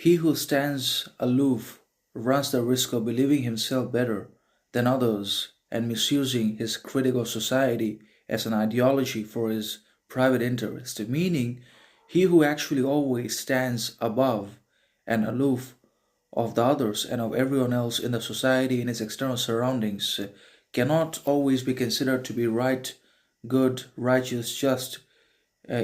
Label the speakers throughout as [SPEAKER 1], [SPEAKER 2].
[SPEAKER 1] He who stands aloof runs the risk of believing himself better than others and misusing his critique of society as an ideology for his private interest, meaning he who actually always stands above and aloof of the others and of everyone else in the society in its external surroundings cannot always be considered to be right, good, righteous, just,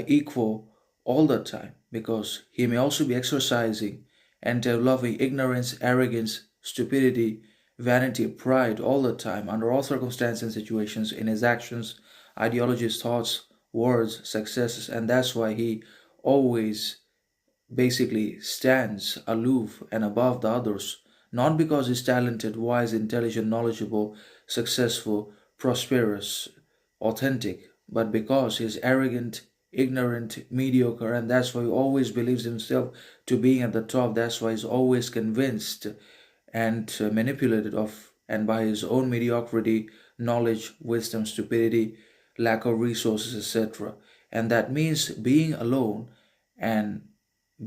[SPEAKER 1] equal all the time, because he may also be exercising and developing ignorance, arrogance, stupidity, vanity, pride all the time under all circumstances and situations in his actions, ideologies, thoughts, words, successes, and that's why he always basically stands aloof and above the others, not because he's talented, wise, intelligent, knowledgeable, successful, prosperous, authentic, but because he's arrogant, ignorant, mediocre, and that's why he always believes himself to being at the top. That's why he's always convinced and manipulated of and by his own mediocrity, knowledge, wisdom, stupidity, lack of resources, etc. And that means being alone and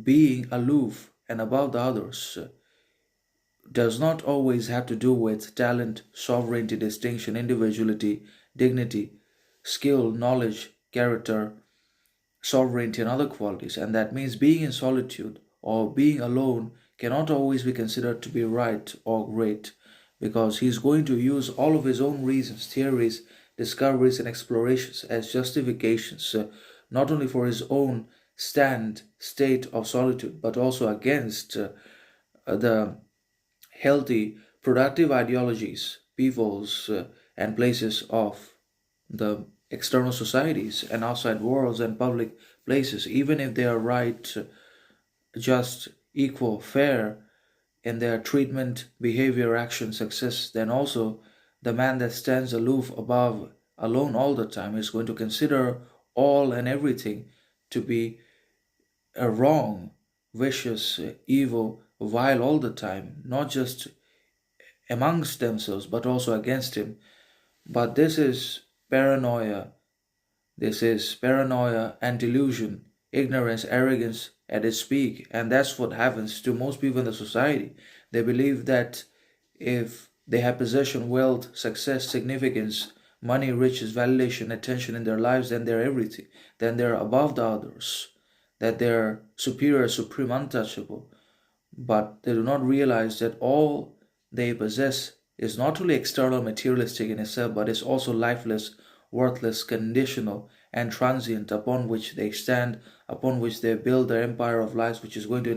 [SPEAKER 1] being aloof and above the others does not always have to do with talent, sovereignty, distinction, individuality, dignity, skill, knowledge, character, sovereignty, and other qualities. And that means being in solitude or being alone cannot always be considered to be right or great, because he's going to use all of his own reasons, theories, discoveries, and explorations as justifications, not only for his own state of solitude, but also against the healthy, productive ideologies, peoples, and places of the external societies and outside worlds and public places, even if they are right, just, equal, fair in their treatment, behavior, action, success, then also the man that stands aloof, above, alone all the time is going to consider all and everything to be wrong, vicious, evil, vile all the time, not just amongst themselves but also against him. But this is paranoia and delusion, ignorance, arrogance at its peak. And that's what happens to most people in the society. They believe that if they have possession, wealth, success, significance, money, riches, validation, attention in their lives, then they're everything. Then they're above the others, that they're superior, supreme, untouchable. But they do not realize that all they possess is not only external, materialistic in itself, but is also lifeless, worthless, conditional, and transient, upon which they stand, upon which they build their empire of lives, which is going to